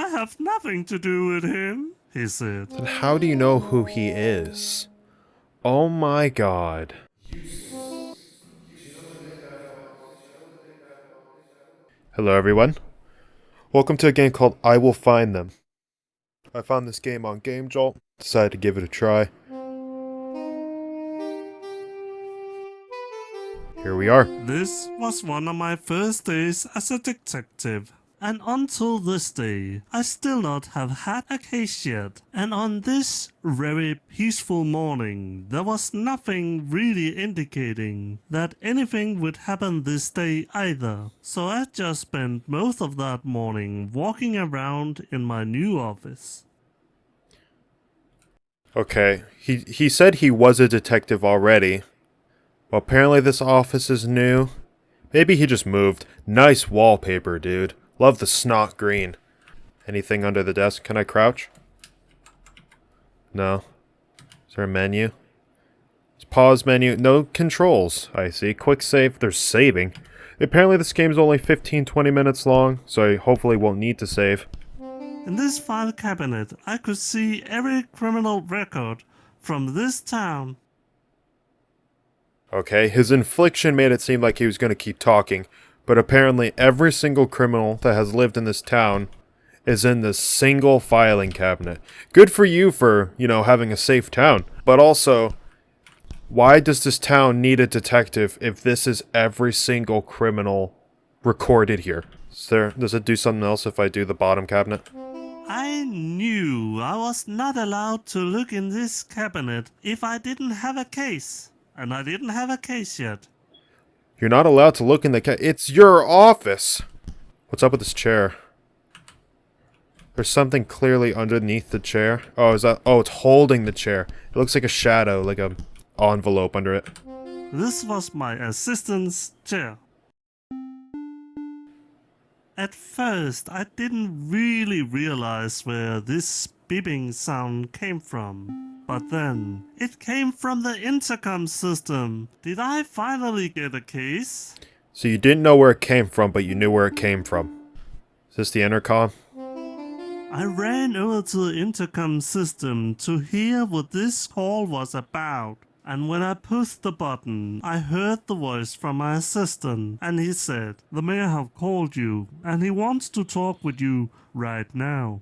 I have nothing to do with him, he said. Then how do you know who he is? Oh my god. Hello everyone. Welcome to a game called I Will Find Them. I found this game on Game Jolt, decided to give it a try. Here we are. This was one of my first days as a detective. And until this day, I still not have had a case yet. And on this very peaceful morning, there was nothing really indicating that anything would happen this day either. So I just spent most of that morning walking around in my new office. Okay, he said he was a detective already. Well, apparently this office is new. Maybe he just moved. Nice wallpaper, dude. Love the snot green. Anything under the desk? Can I crouch? No. Is there a menu? It's pause menu. No controls. I see. Quick save. There's saving. Apparently this game's only 15-20 minutes long, so I hopefully won't need to save. In this file cabinet, I could see every criminal record from this town. Okay, his infliction made it seem like he was going to keep talking, but apparently every single criminal that has lived in this town is in this single filing cabinet. Good for you for, having a safe town. But also, why does this town need a detective if this is every single criminal recorded here? Does it do something else if I do the bottom cabinet? I knew I was not allowed to look in this cabinet if I didn't have a case. And I didn't have a case yet. You're not allowed to look in the It's your office! What's up with this chair? There's something clearly underneath the chair. Oh, it's holding the chair. It looks like a shadow, like a envelope under it. This was my assistant's chair. At first, I didn't really realize where this beeping sound came from. But then, it came from the intercom system. Did I finally get a case? So you didn't know where it came from, but you knew where it came from. Is this the intercom? I ran over to the intercom system to hear what this call was about. And when I pushed the button, I heard the voice from my assistant. And he said, "The mayor have called you, and he wants to talk with you right now."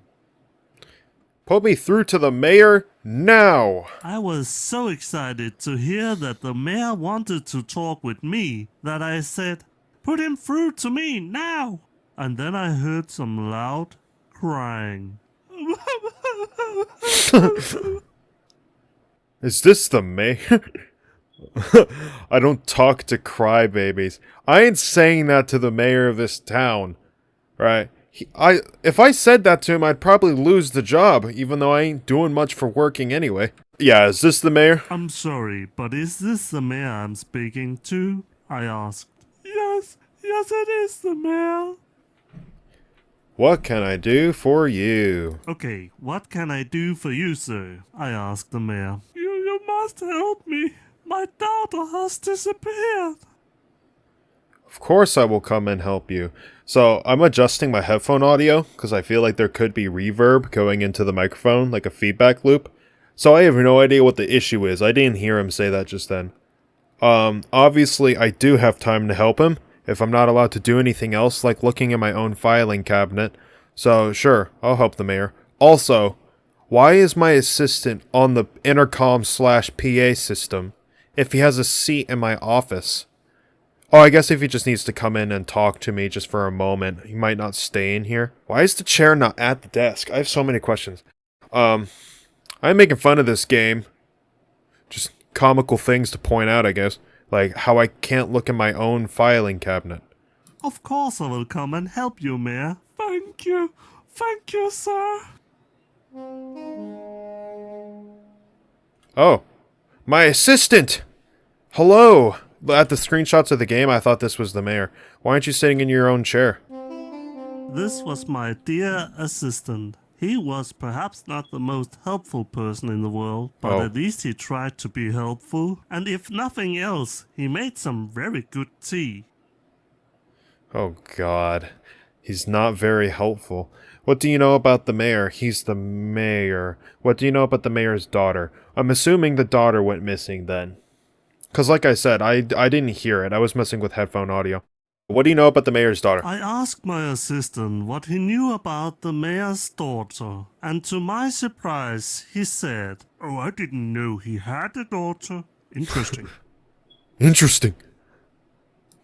Put me through to the mayor now! I was so excited to hear that the mayor wanted to talk with me that I said, "Put him through to me now!" And then I heard some loud crying. Is this the mayor? I don't talk to crybabies. I ain't saying that to the mayor of this town, right? If I said that to him, I'd probably lose the job, even though I ain't doing much for working anyway. Yeah, is this the mayor? "I'm sorry, but is this the mayor I'm speaking to?" I asked. Yes, it is the mayor." What can I do for you? "Okay, what can I do for you, sir?" I asked the mayor. You must help me. My daughter has disappeared." Of course I will come and help you. So, I'm adjusting my headphone audio, because I feel like there could be reverb going into the microphone, like a feedback loop. So I have no idea what the issue is. I didn't hear him say that just then. Obviously I do have time to help him, if I'm not allowed to do anything else, like looking in my own filing cabinet. So, sure, I'll help the mayor. Also, why is my assistant on the intercom/PA system if he has a seat in my office? Oh, I guess if he just needs to come in and talk to me just for a moment, he might not stay in here. Why is the chair not at the desk? I have so many questions. I'm making fun of this game. Just comical things to point out, I guess. Like how I can't look in my own filing cabinet. "Of course I will come and help you, mayor." Thank you, sir." Oh, my assistant! Hello! At the screenshots of the game, I thought this was the mayor. Why aren't you sitting in your own chair? This was my dear assistant. He was perhaps not the most helpful person in the world, but at least he tried to be helpful. And if nothing else, he made some very good tea. Oh god. He's not very helpful. What do you know about the mayor? He's the mayor. What do you know about the mayor's daughter? I'm assuming the daughter went missing then. Because like I said, I didn't hear it. I was messing with headphone audio. What do you know about the mayor's daughter? I asked my assistant what he knew about the mayor's daughter, and to my surprise, he said, "Oh, I didn't know he had a daughter. Interesting." Interesting.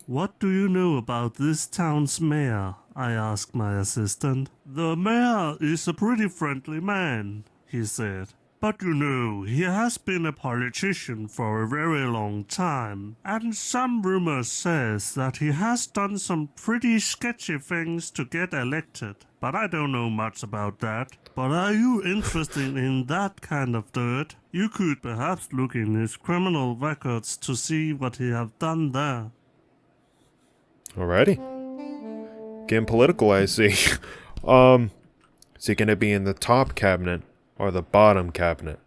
"What do you know about this town's mayor?" I asked my assistant. "The mayor is a pretty friendly man," he said. "But you know, he has been a politician for a very long time, and some rumors says that he has done some pretty sketchy things to get elected. But I don't know much about that. But are you interested in that kind of dirt? You could perhaps look in his criminal records to see what he have done there." Alrighty. Getting political, I see. Is he gonna be in the top cabinet or the bottom cabinet?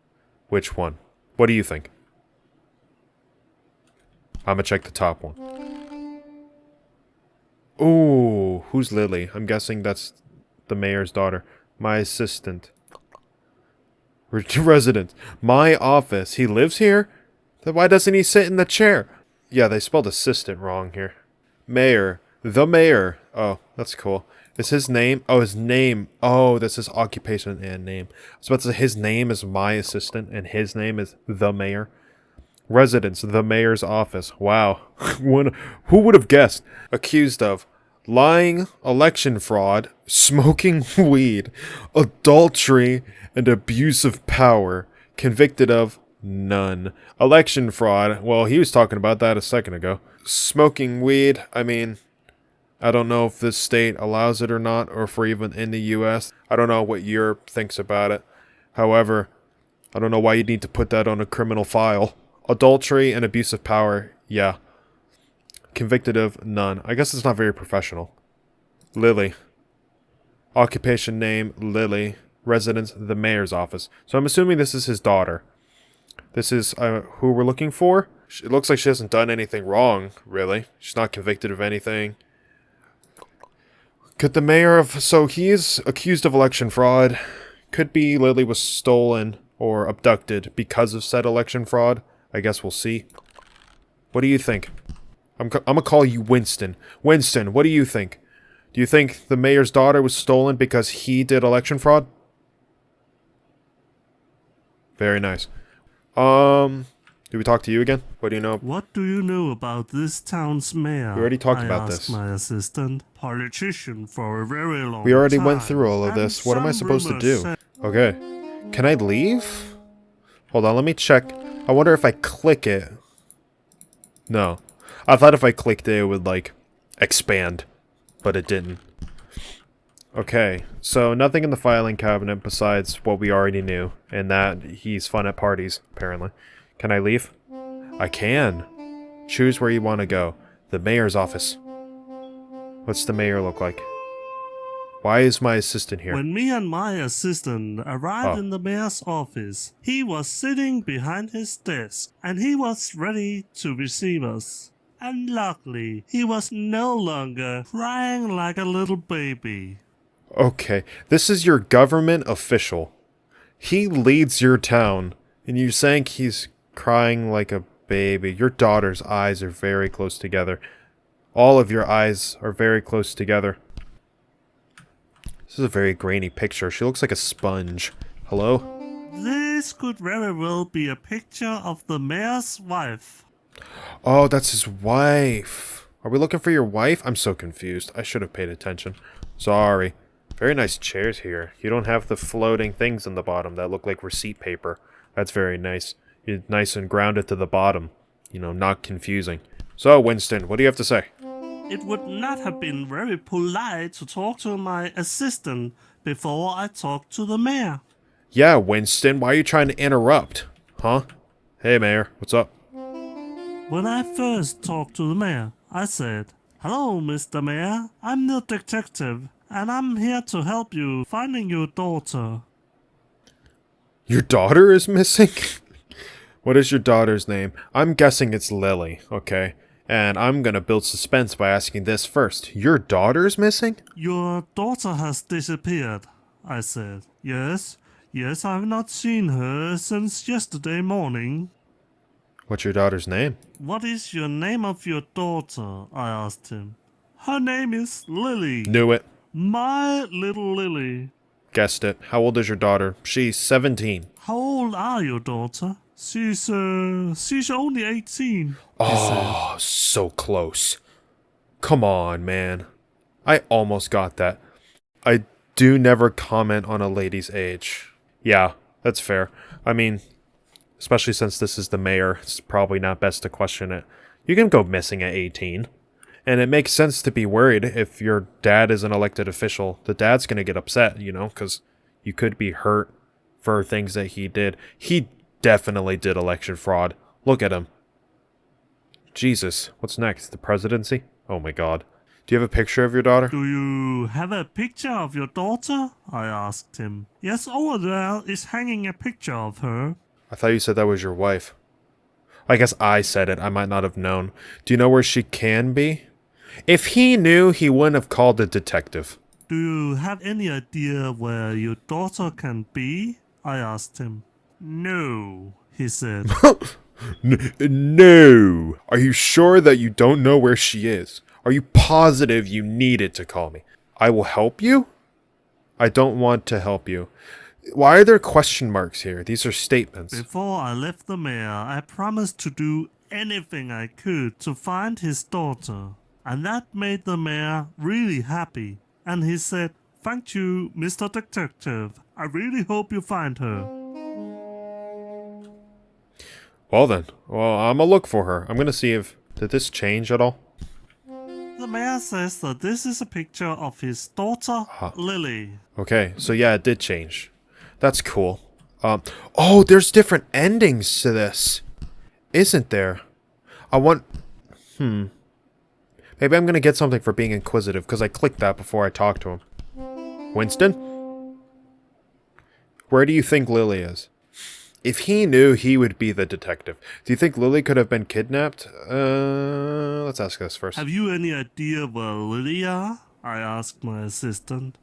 Which one? What do you think? I'm gonna check the top one. Ooh, who's Lily? I'm guessing that's the mayor's daughter. My assistant. Resident. My office. He lives here? Then why doesn't he sit in the chair? Yeah, they spelled assistant wrong here. Mayor. The mayor. Oh, that's cool. Is his name? Oh, his name. Oh, that's his occupation and name. I was about to say his name is my assistant and his name is the mayor. Residence, the mayor's office. Wow. Who would have guessed? Accused of lying, election fraud, smoking weed, adultery, and abuse of power. Convicted of none. Election fraud. Well, he was talking about that a second ago. Smoking weed. I mean, I don't know if this state allows it or not, or if we're even in the U.S. I don't know what Europe thinks about it. However, I don't know why you need to put that on a criminal file. Adultery and abuse of power, yeah. Convicted of none. I guess it's not very professional. Lily. Occupation name, Lily. Residence, the mayor's office. So I'm assuming this is his daughter. This is who we're looking for. It looks like she hasn't done anything wrong, really. She's not convicted of anything. Could the mayor of... So he's accused of election fraud. Could be Lily was stolen or abducted because of said election fraud. I guess we'll see. What do you think? I'm gonna call you Winston. Winston, what do you think? Do you think the mayor's daughter was stolen because he did election fraud? Very nice. Did we talk to you again? What do you know? "What do you know about this town's mayor?" We already talked I about asked this. my assistant. "Politician for a very long time." We already went through all of this. What am I some supposed to rumors do? say- Okay. Can I leave? Hold on, let me check. I wonder if I click it. No. I thought if I clicked it, it would, like, expand. But it didn't. Okay. So, nothing in the filing cabinet besides what we already knew. And that he's fun at parties, apparently. Can I leave? I can. Choose where you want to go. The mayor's office. What's the mayor look like? Why is my assistant here? When me and my assistant arrived Oh. in the mayor's office, he was sitting behind his desk, and he was ready to receive us. And luckily, he was no longer crying like a little baby. Okay, this is your government official. He leads your town, and you're saying he's crying like a baby. Your daughter's eyes are very close together. All of your eyes are very close together. This is a very grainy picture. She looks like a sponge. Hello? This could very well be a picture of the mayor's wife. Oh, that's his wife. Are we looking for your wife? I'm so confused. I should have paid attention. Sorry. Very nice chairs here. You don't have the floating things in the bottom that look like receipt paper. That's very nice. You're nice and grounded to the bottom. You know, not confusing. So, Winston, what do you have to say? It would not have been very polite to talk to my assistant before I talked to the mayor. Yeah, Winston, why are you trying to interrupt? Huh? Hey, Mayor, what's up? When I first talked to the mayor, I said, "Hello, Mr. Mayor. I'm the detective, and I'm here to help you finding your daughter." Your daughter is missing? What is your daughter's name? I'm guessing it's Lily, okay? And I'm gonna build suspense by asking this first. Your daughter's missing? Your daughter has disappeared, I said. Yes, I've not seen her since yesterday morning. What's your daughter's name? What is your name of your daughter? I asked him. Her name is Lily. Knew it. My little Lily. Guessed it. How old is your daughter? She's 17. How old are your daughter? She's only 18. Oh, so close. Come on, man. I almost got that. I do never comment on a lady's age. Yeah, that's fair. I mean, especially since this is the mayor, it's probably not best to question it. You can go missing at 18. And it makes sense to be worried if your dad is an elected official. The dad's going to get upset, you know, because you could be hurt for things that he did. He definitely did election fraud. Look at him. Jesus, what's next? The presidency? Oh my god. Do you have a picture of your daughter? Do you have a picture of your daughter? I asked him. Yes, over there is hanging a picture of her. I thought you said that was your wife. I guess I said it. I might not have known. Do you know where she can be? If he knew, he wouldn't have called a detective. Do you have any idea where your daughter can be? I asked him. No, he said. No. Are you sure that you don't know where she is? Are you positive you needed to call me? I will help you? I don't want to help you. Why are there question marks here? These are statements. Before I left the mayor, I promised to do anything I could to find his daughter. And that made the mayor really happy. And he said, "Thank you, Mr. Detective. I really hope you find her." Well then. Well, I'm gonna look for her. I'm gonna see if... Did this change at all? The mayor says that this is a picture of his daughter, Lily. Okay, so yeah, it did change. That's cool. Oh, there's different endings to this. Isn't there? I want... Maybe I'm gonna get something for being inquisitive, because I clicked that before I talked to him. Winston? Where do you think Lily is? If he knew, he would be the detective. Do you think Lily could have been kidnapped? Let's ask this first. Have you any idea where Lily are? I asked my assistant.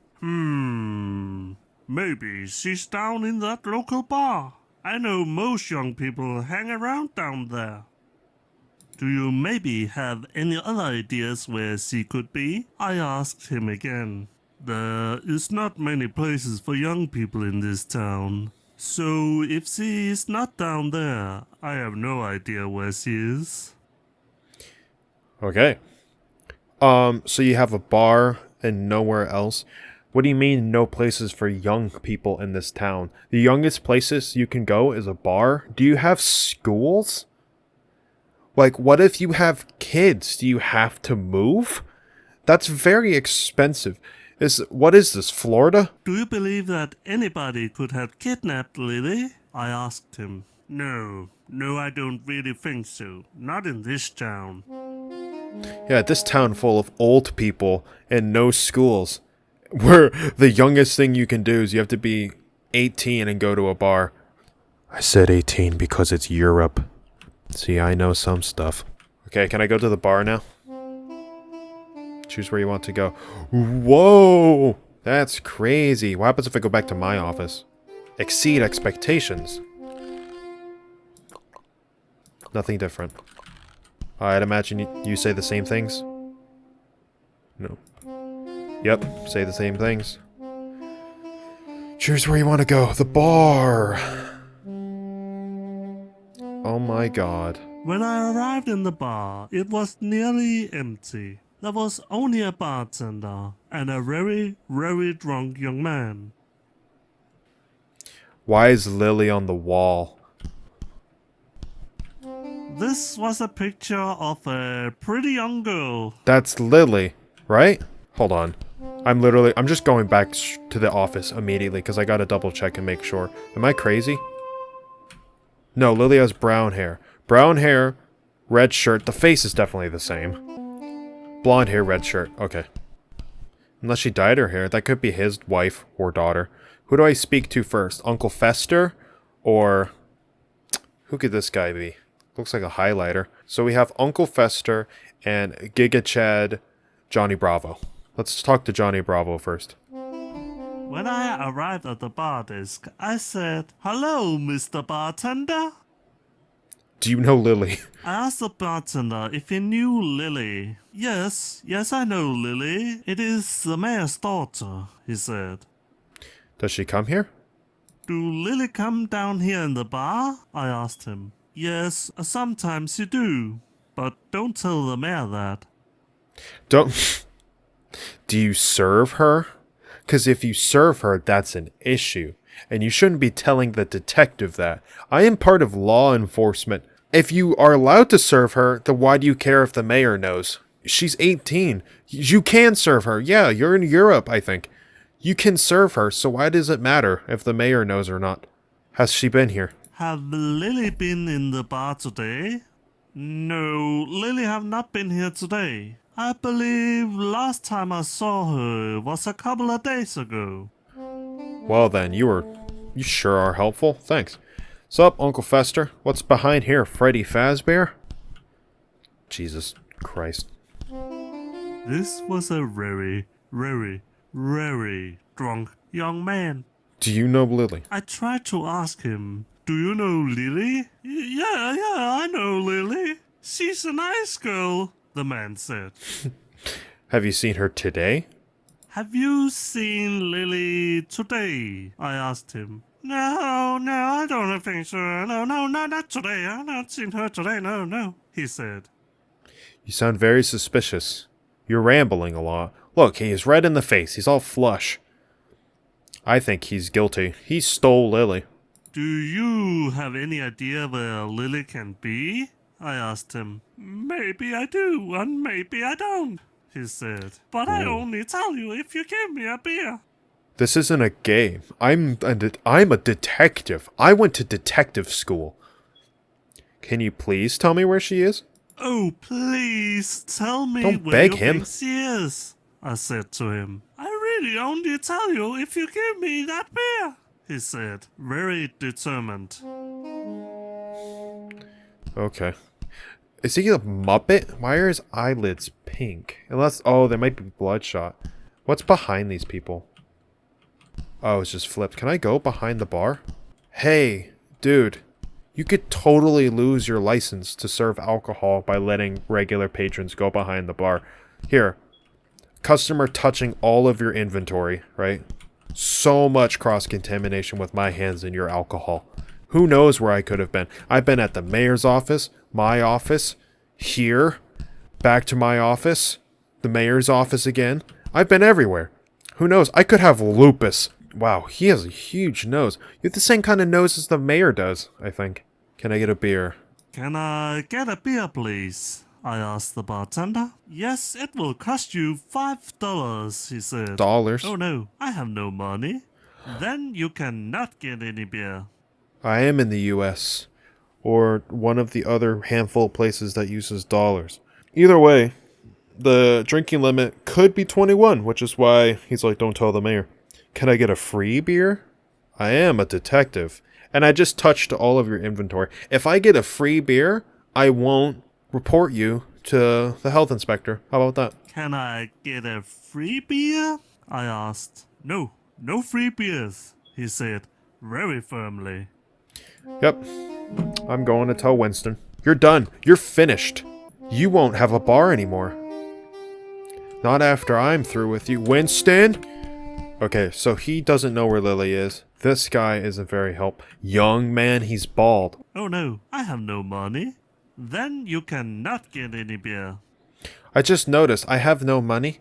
Maybe she's down in that local bar. I know most young people hang around down there. Do you maybe have any other ideas where she could be? I asked him again. There is not many places for young people in this town. So if she is not down there, I have no idea where she is. Okay. So you have a bar and nowhere else? What do you mean no places for young people in this town? The youngest places you can go is a bar? Do you have schools? Like, what if you have kids? Do you have to move? That's very expensive. What is this, Florida? Do you believe that anybody could have kidnapped Lily? I asked him. No, I don't really think so. Not in this town. Yeah, this town full of old people and no schools. Where the youngest thing you can do is you have to be 18 and go to a bar. I said 18 because it's Europe. See, I know some stuff. Okay, can I go to the bar now? Choose where you want to go. Whoa! That's crazy. What happens if I go back to my office? Exceed expectations. Nothing different. I'd imagine you say the same things? No. Yep, say the same things. Choose where you want to go. The bar! Oh my god. When I arrived in the bar, it was nearly empty. There was only a bartender and a very, very drunk young man. Why is Lily on the wall? This was a picture of a pretty young girl. That's Lily, right? Hold on. I'm just going back to the office immediately because I gotta double check and make sure. Am I crazy? No, Lily has brown hair. Brown hair, red shirt. The face is definitely the same. Blonde hair, red shirt. Okay. Unless she dyed her hair. That could be his wife or daughter. Who do I speak to first? Uncle Fester? Or... who could this guy be? Looks like a highlighter. So we have Uncle Fester and Giga Chad Johnny Bravo. Let's talk to Johnny Bravo first. When I arrived at the bar desk, I said, "Hello, Mr. Bartender." Do you know Lily? I asked the bartender if he knew Lily. Yes, I know Lily. It is the mayor's daughter, he said. Does she come here? Do Lily come down here in the bar? I asked him. Yes, sometimes you do. But don't tell the mayor that. Don't... Do you serve her? Because if you serve her, that's an issue. And you shouldn't be telling the detective that. I am part of law enforcement. If you are allowed to serve her, then why do you care if the mayor knows? She's 18. You can serve her. Yeah, you're in Europe, I think. You can serve her, so why does it matter if the mayor knows or not? Has she been here? Have Lily been in the bar today? No, Lily have not been here today. I believe last time I saw her was a couple of days ago. Well then, you sure are helpful. Thanks. Sup, Uncle Fester? What's behind here, Freddy Fazbear? Jesus Christ. This was a very drunk young man. Do you know Lily? I tried to ask him, "Do you know Lily?" Yeah, I know Lily. She's a nice girl, the man said. Have you seen her today? Have you seen Lily today? I asked him. No, I don't think so. No, not today. I've not seen her today. No, he said. You sound very suspicious. You're rambling a lot. Look, he is red in the face. He's all flush. I think he's guilty. He stole Lily. Do you have any idea where Lily can be? I asked him. Maybe I do, and maybe I don't, he said. But I only tell you if you give me a beer. This isn't a game. I'm a detective. I went to detective school. Can you please tell me where she is? Oh, please tell me Don't where beg you him. think she is, I said to him. I really only tell you if you give me that beer, he said, very determined. Okay. Is he a Muppet? Why are his eyelids pink? Unless, oh, they might be bloodshot. What's behind these people? Oh, it's just flipped. Can I go behind the bar? Hey, dude. You could totally lose your license to serve alcohol by letting regular patrons go behind the bar. Here. Customer touching all of your inventory, right? So much cross-contamination with my hands and your alcohol. Who knows where I could have been? I've been at the mayor's office, my office, here, back to my office, the mayor's office again. I've been everywhere. Who knows? I could have lupus. Wow, he has a huge nose. You have the same kind of nose as the mayor does, I think. Can I get a beer? Can I get a beer, please? I asked the bartender. Yes, it will cost you $5, he said. Dollars? Oh no, I have no money. Then you cannot get any beer. I am in the US, or one of the other handful of places that uses dollars. Either way, the drinking limit could be 21, which is why he's like, don't tell the mayor. Can I get a free beer? I am a detective, and I just touched all of your inventory. If I get a free beer, I won't report you to the health inspector. How about that? Can I get a free beer? I asked. No free beers, he said, very firmly. Yep. I'm going to tell Winston. You're done. You're finished. You won't have a bar anymore. Not after I'm through with you. Winston! Okay, so he doesn't know where Lily is. This guy isn't very helpful. Young man, he's bald. Oh no, I have no money. Then you cannot get any beer. I just noticed I have no money.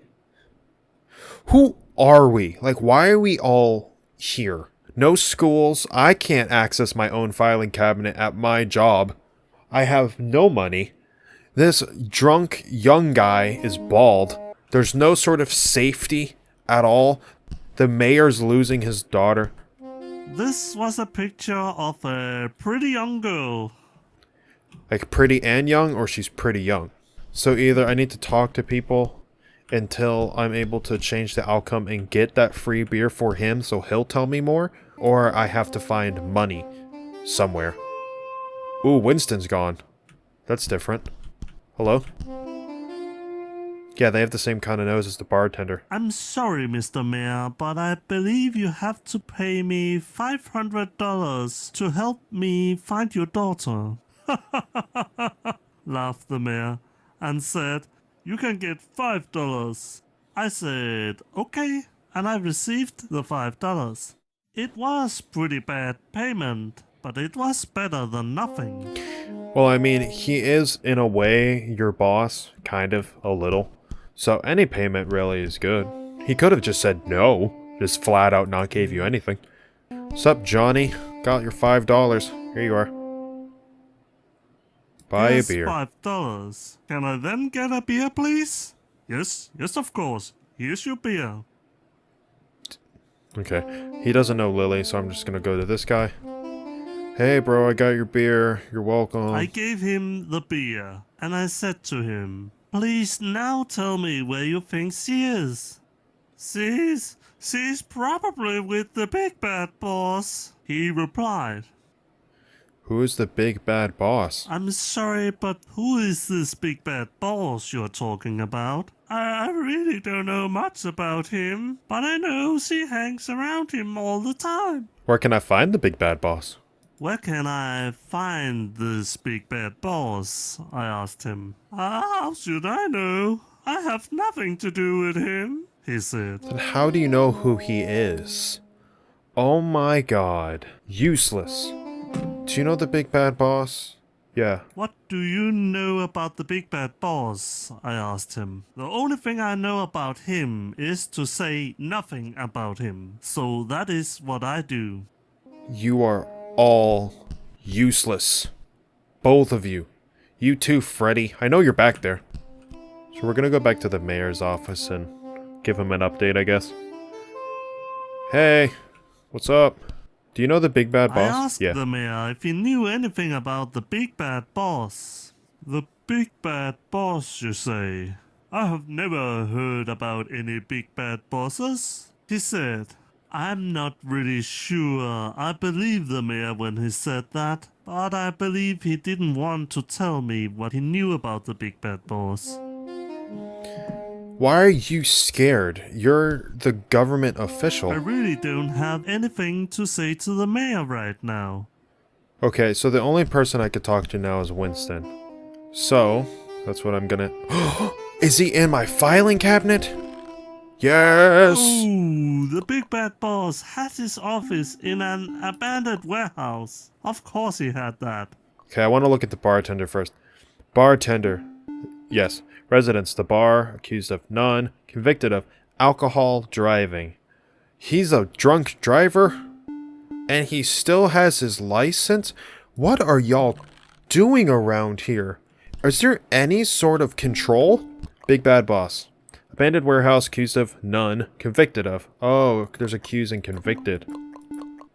Who are we? Like, why are we all here? No schools. I can't access my own filing cabinet at my job. I have no money. This drunk young guy is bald. There's no sort of safety at all. The mayor's losing his daughter. This was a picture of a pretty young girl. Like pretty and young, or she's pretty young. So either I need to talk to people until I'm able to change the outcome and get that free beer for him so he'll tell me more, or I have to find money somewhere. Ooh, Winston's gone. That's different. Hello? Yeah, they have the same kind of nose as the bartender. I'm sorry, Mr. Mayor, but I believe you have to pay me $500 to help me find your daughter. Laughed the mayor and said, "You can get $5. I said, okay, and I received the $5. It was pretty bad payment, but it was better than nothing. Well, I mean, he is, in a way, your boss. Kind of. A little. So any payment really is good. He could have just said no. Just flat out not gave you anything. Sup, Johnny? Got your $5. Here you are. Buy a Here's beer. $5. Can I then get a beer, please? Yes, of course. Here's your beer. Okay. He doesn't know Lily, so I'm just gonna go to this guy. Hey, bro, I got your beer. You're welcome. I gave him the beer, and I said to him, "Please now tell me where you think she is." She's probably with the big bad boss," he replied. Who is the big bad boss? "I'm sorry, but who is this big bad boss you're talking about? I really don't know much about him, but I know she hangs around him all the time." Where can I find the big bad boss? "Where can I find this big bad boss?" I asked him. "How should I know? I have nothing to do with him," he said. Then how do you know who he is? Oh my god. Useless. Do you know the big bad boss? Yeah. "What do you know about the big bad boss?" I asked him. "The only thing I know about him is to say nothing about him. So that is what I do." You are all useless. Both of you. You too, Freddy. I know you're back there. So we're gonna go back to the mayor's office and give him an update, I guess. Hey, what's up? Do you know the big bad boss? I asked the mayor if he knew anything about the big bad boss. "The big bad boss, you say? I have never heard about any big bad bosses," he said. I'm not really sure. I believe the mayor when he said that, but I believe he didn't want to tell me what he knew about the big bad boss. Why are you scared? You're the government I official. really don't have anything to say to the mayor right now. Okay, so the only person I could talk to now is Winston. So, that's what I'm gonna... Is he in my filing cabinet? Yes! Ooh, the big bad boss had his office in an abandoned warehouse. Of course he had that. Okay, I want to look at the bartender first. Bartender. Yes. Residents, the bar, accused of none, convicted of alcohol driving. He's a drunk driver? And he still has his license? What are y'all doing around here? Is there any sort of control? Big bad boss. Abandoned warehouse, accused of none, convicted of. Oh, there's accused and convicted.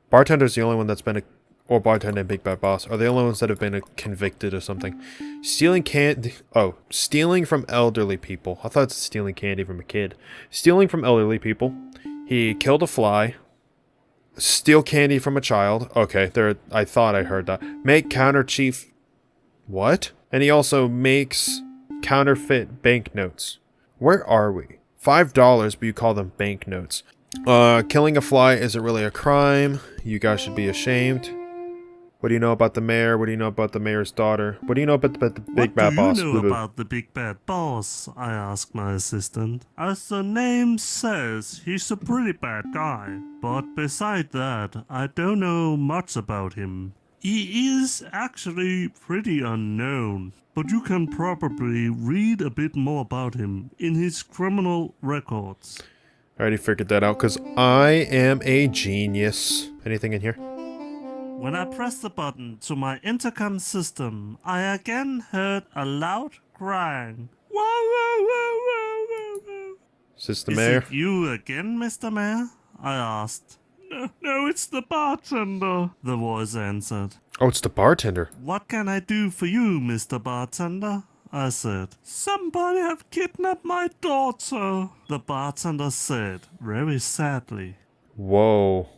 Bartender's the only one that's been or bartender and big bad boss are the only ones that have been convicted of something. Stealing candy. Oh, stealing from elderly people. I thought it's stealing candy from a kid. Stealing from elderly people. He killed a fly. Steal candy from a child. Okay, there. I thought I heard that. Make counter chief. What? And he also makes counterfeit banknotes. Where are we? $5, but you call them banknotes. Killing a fly isn't really a crime. You guys should be ashamed. What do you know about the mayor? What do you know about the mayor's daughter? What do you know about the big bad boss? What do you know about the big bad boss? I asked my assistant. As the name says, he's a pretty bad guy. But beside that, I don't know much about him. He is actually pretty unknown. But you can probably read a bit more about him in his criminal records. I already figured that out because I am a genius. Anything in here? When I pressed the button to my intercom system, I again heard a loud crying. Whoa, whoa, whoa, whoa, whoa, whoa. Is this the mayor? Is it you again, Mr. Mayor? I asked. No, it's the bartender, the voice answered. Oh, it's the bartender. What can I do for you, Mr. Bartender? I said. Somebody have kidnapped my daughter, the bartender said, very sadly. Whoa.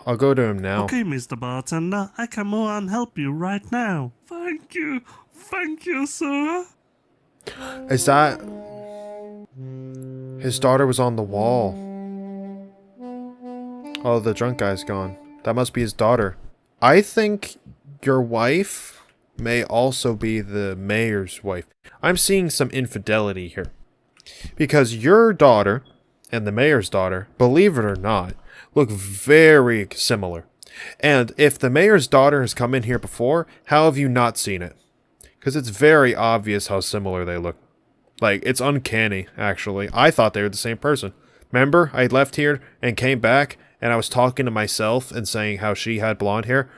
I'll go to him now. Okay, Mr. Bartender, I can more and help you right now. Thank you. Thank you, sir. Is that... His daughter was on the wall. Oh, the drunk guy's gone. That must be his daughter. I think your wife may also be the mayor's wife. I'm seeing some infidelity here. Because your daughter and the mayor's daughter, believe it or not, look very similar. And if the mayor's daughter has come in here before, how have you not seen it? Because it's very obvious how similar they look. Like, it's uncanny, actually. I thought they were the same person. Remember, I left here and came back, and I was talking to myself and saying how she had blonde hair?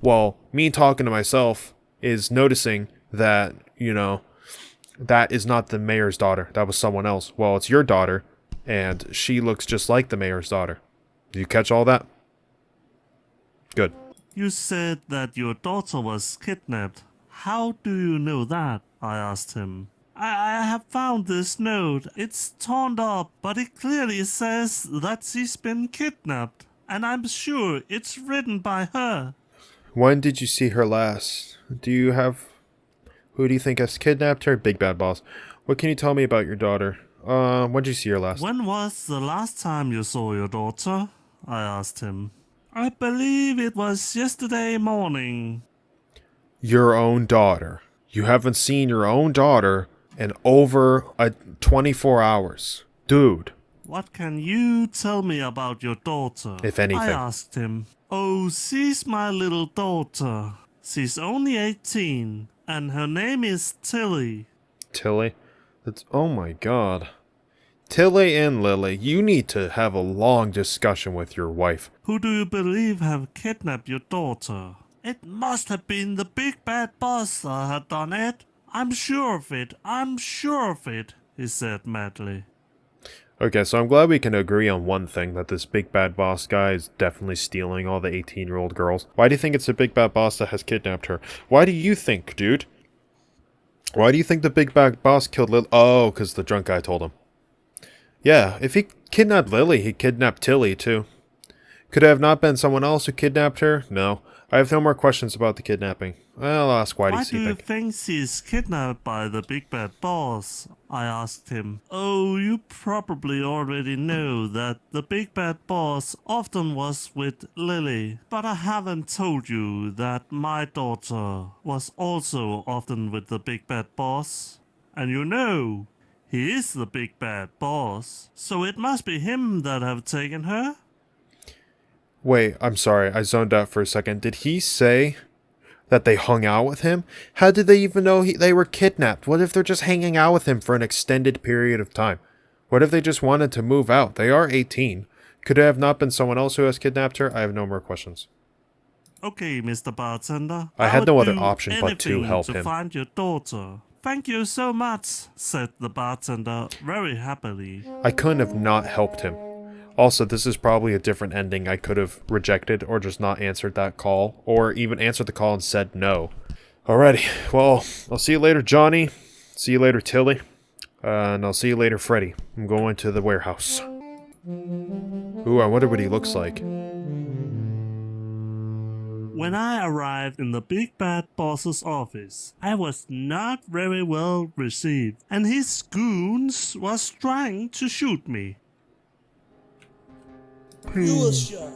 Well, me talking to myself is noticing that, you know, that is not the mayor's daughter. That was someone else. Well, it's your daughter, and she looks just like the mayor's daughter. Did you catch all that? Good. You said that your daughter was kidnapped. How do you know that? I asked him. I have found this note. It's torn up, but it clearly says that she's been kidnapped. And I'm sure it's written by her. When did you see her last? Do you have... Who do you think has kidnapped her? Big Bad Boss. What can you tell me about your daughter? When did you see her last? When was the last time you saw your daughter? I asked him. I believe it was yesterday morning. Your own daughter. You haven't seen your own daughter in over 24 hours. Dude. What can you tell me about your daughter? If anything. I asked him. Oh, she's my little daughter. She's only 18, and her name is Tilly. Tilly? That's... Oh my god. Tilly and Lily, you need to have a long discussion with your wife. Who do you believe have kidnapped your daughter? It must have been the big bad boss that had done it. I'm sure of it. I'm sure of it, he said madly. Okay, so I'm glad we can agree on one thing, that this big bad boss guy is definitely stealing all the 18-year-old girls. Why do you think it's the big bad boss that has kidnapped her? Why do you think, dude? Why do you think the big bad boss killed Lily? Oh, because the drunk guy told him. Yeah, if he kidnapped Lily, he kidnapped Tilly, too. Could it have not been someone else who kidnapped her? No. I have no more questions about the kidnapping. Well, I'll ask Why Whitey do you think she's kidnapped by the big bad boss? I asked him. Oh, you probably already know that the big bad boss often was with Lily. But I haven't told you that my daughter was also often with the big bad boss. And you know, he is the big bad boss. So it must be him that have taken her. Wait, I'm sorry, I zoned out for a second. Did he say that they hung out with him? How did they even know they were kidnapped? What if they're just hanging out with him for an extended period of time? What if they just wanted to move out? They are 18. Could it have not been someone else who has kidnapped her? I have no more questions. Okay, Mr. Bartender. I had would no other do option but to anything help to him. find your daughter. Thank you so much, said the bartender very happily. I couldn't have not helped him. Also, this is probably a different ending. I could have rejected or just not answered that call, or even answered the call and said no. Alrighty, well, I'll see you later, Johnny. See you later, Tilly. And I'll see you later, Freddy. I'm going to the warehouse. Ooh, I wonder what he looks like. When I arrived in the big bad boss's office, I was not very well received, and his goons was trying to shoot me. You were shot.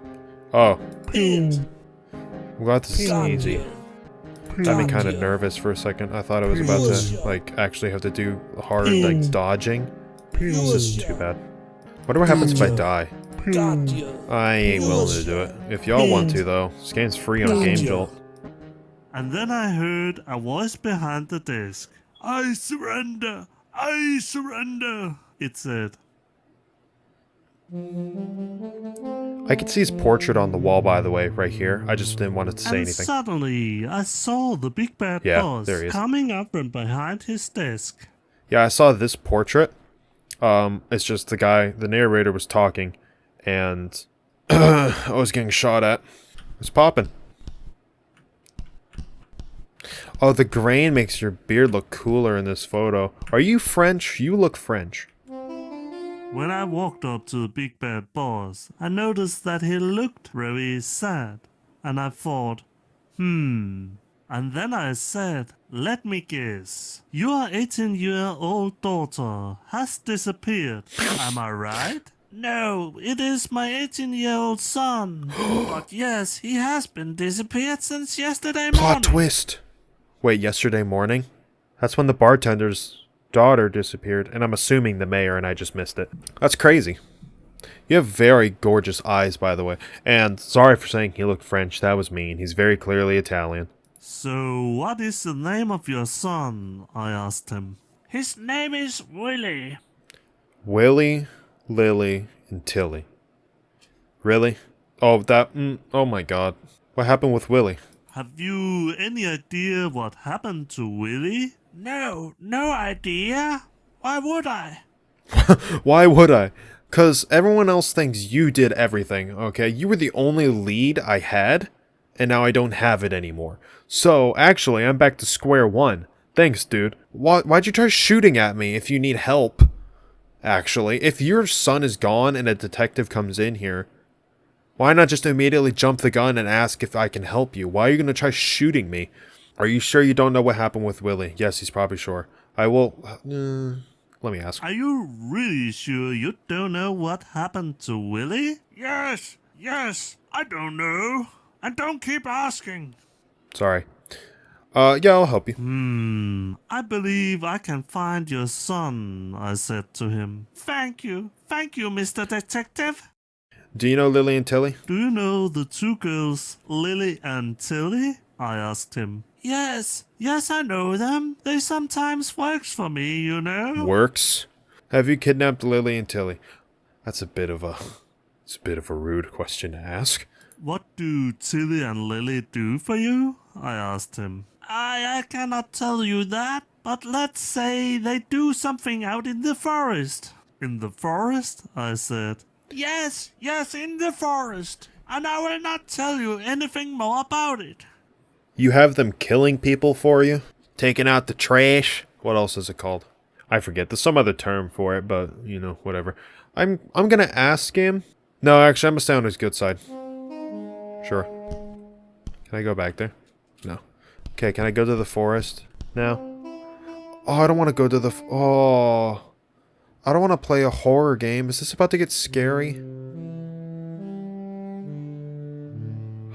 Oh, Pinned. I'm glad this is easy. Got me kind of nervous for a second. I thought I was about to, like, actually have to do hard, like, dodging. This isn't too bad. Wonder what happens if I die. Got you. I ain't willing to do it. If y'all want to, though, this game's free on Game Jolt. And then I heard a voice behind the desk. I surrender! I surrender! It said. I could see his portrait on the wall, by the way, right here. I just didn't want it to say And anything. suddenly, I saw the big bad Yeah, boss there he is. coming up from behind his desk. Yeah, I saw this portrait. It's just the guy, the narrator was talking, and I was getting shot at. It's popping. Oh, the grain makes your beard look cooler in this photo. Are you French? You look French. When I walked up to the big bad boss, I noticed that he looked very sad. And I thought, And then I said, let me guess. Your 18-year-old daughter has disappeared. Am I right? No, it is my 18-year-old son. But yes, he has been disappeared since yesterday morning. Plot twist! Wait, yesterday morning? That's when the bartender's daughter disappeared, and I'm assuming the mayor, and I just missed it. That's crazy. You have very gorgeous eyes, by the way. And sorry for saying he looked French. That was mean. He's very clearly Italian. So, what is the name of your son? I asked him. His name is Willie. Willie, Lily, and Tilly. Really? Oh, oh my god. What happened with Willie? Have you any idea what happened to Willie? No idea. Why would I? Why would I? 'Cause everyone else thinks you did everything, okay? You were the only lead I had, and now I don't have it anymore. So, actually, I'm back to square one. Thanks, dude. Why'd you try shooting at me if you need help? Actually, if your son is gone and a detective comes in here, why not just immediately jump the gun and ask if I can help you? Why are you gonna try shooting me? Are you sure you don't know what happened with Willie? Yes, he's probably sure. I will... let me ask. Are you really sure you don't know what happened to Willie? Yes, I don't know. And don't keep asking. Sorry. Yeah, I'll help you. I believe I can find your son, I said to him. Thank you, Mr. Detective. Do you know Lily and Tilly? Do you know the two girls, Lily and Tilly? I asked him. Yes, I know them. They sometimes works for me, you know. Works? Have you kidnapped Lily and Tilly? That's a bit of a rude question to ask. What do Tilly and Lily do for you? I asked him. I cannot tell you that, but let's say they do something out in the forest. In the forest? I said. Yes, in the forest. And I will not tell you anything more about it. You have them killing people for you? Taking out the trash? What else is it called? I forget. There's some other term for it, but, you know, whatever. I'm gonna ask him. No, actually, I'm gonna stay on his good side. Sure. Can I go back there? No. Okay, can I go to the forest now? Oh, I don't want to go to the... I don't want to play a horror game. Is this about to get scary?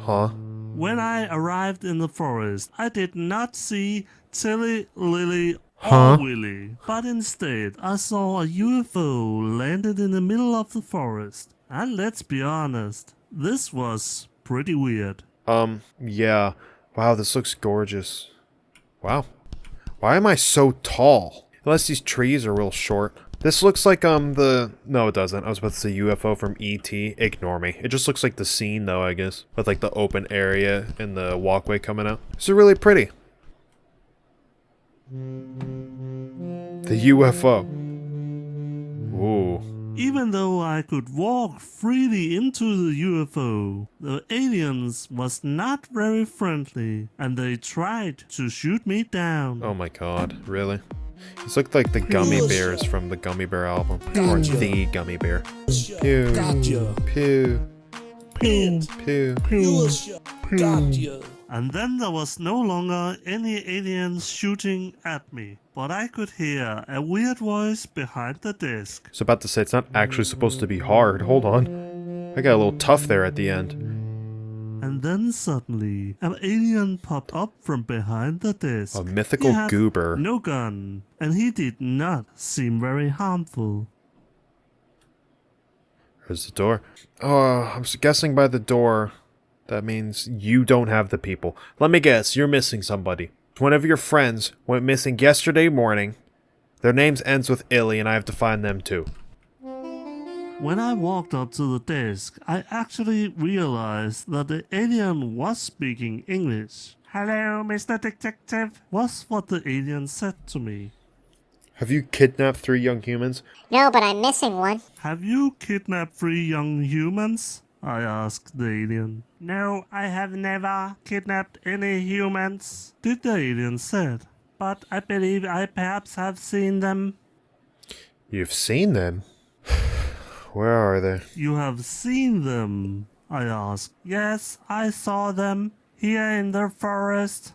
Huh? When I arrived in the forest, I did not see Tilly, Lily, or Willie, but instead I saw a UFO landed in the middle of the forest. And let's be honest, this was pretty weird. Yeah. Wow, this looks gorgeous. Wow. Why am I so tall? Unless these trees are real short. This looks like, No, it doesn't. I was about to say UFO from E.T. Ignore me. It just looks like the scene, though, I guess. With, like, the open area and the walkway coming out. This is really pretty. The UFO. Ooh. Even though I could walk freely into the UFO, the aliens was not very friendly, and they tried to shoot me down. Oh my god, really? These look like the gummy bears from the Gummy Bear album. Or the Gummy Bear. Pew. Gotcha. Pew. Quaint. Pew. Gotcha. And then there was no longer any aliens shooting at me, but I could hear a weird voice behind the desk. I was about to say, it's not actually supposed to be hard. Hold on. I got a little tough there at the end. And then suddenly, an alien popped up from behind the desk. A mythical He had goober. no gun, and he did not seem very harmful. There's the door. Oh, I'm guessing by the door, that means you don't have the people. Let me guess, you're missing somebody. One of your friends went missing yesterday morning. Their names ends with Illy, and I have to find them too. When I walked up to the desk, I actually realized that the alien was speaking English. Hello, Mr. Detective, was what the alien said to me. Have you kidnapped 3 young humans? No, but I'm missing one. Have you kidnapped 3 young humans? I asked the alien. No, I have never kidnapped any humans, did the alien said. But I believe I perhaps have seen them. You've seen them? Where are they? You have seen them? I asked. Yes, I saw them. Here in the forest.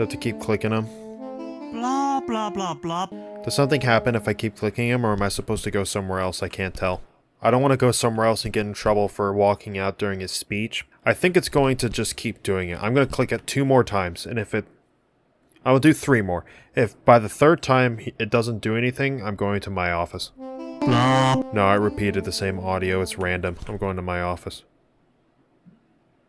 have to keep clicking them. Blah, blah, blah, blah. Does something happen if I keep clicking him, or am I supposed to go somewhere else? I can't tell. I don't want to go somewhere else and get in trouble for walking out during his speech. I think it's going to just keep doing it. I'm going to click it 2 more times, and if it... I will do 3 more. If by the 3rd time it doesn't do anything, I'm going to my office. Blah. No, I repeated the same audio. It's random. I'm going to my office.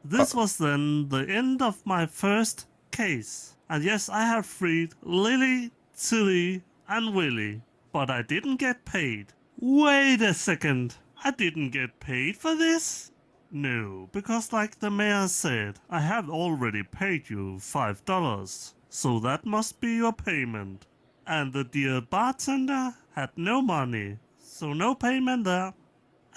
This was then the end of my first case. And yes, I have freed Lily, Tilly, and Willy. But I didn't get paid. Wait a second. I didn't get paid for this? No, because like the mayor said, I have already paid you $5. So that must be your payment. And the dear bartender had no money. So no payment there.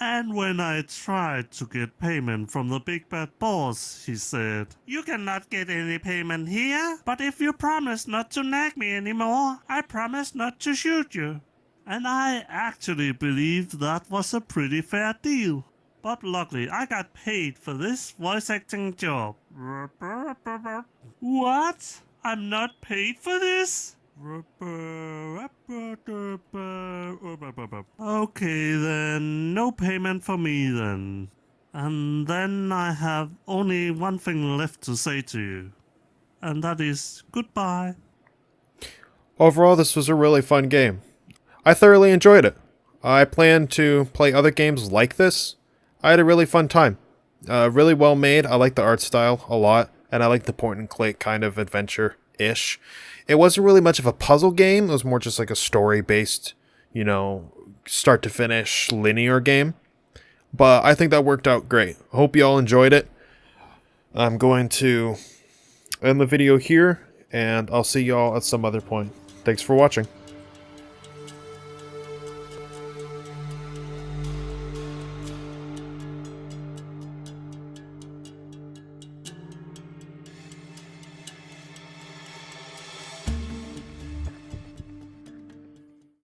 And when I tried to get payment from the big bad boss, he said, "You cannot get any payment here, but if you promise not to nag me anymore, I promise not to shoot you." And I actually believed that was a pretty fair deal. But luckily, I got paid for this voice acting job. What? I'm not paid for this? Okay then, no payment for me then. And then I have only one thing left to say to you. And that is goodbye. Overall, this was a really fun game. I thoroughly enjoyed it. I plan to play other games like this. I had a really fun time. Really well made. I like the art style a lot. And I like the point and click kind of adventure-ish. It wasn't really much of a puzzle game. It was more just like a story-based, you know, start to finish linear game. But I think that worked out great. I hope you all enjoyed it. I'm going to end the video here, and I'll see y'all at some other point. Thanks for watching.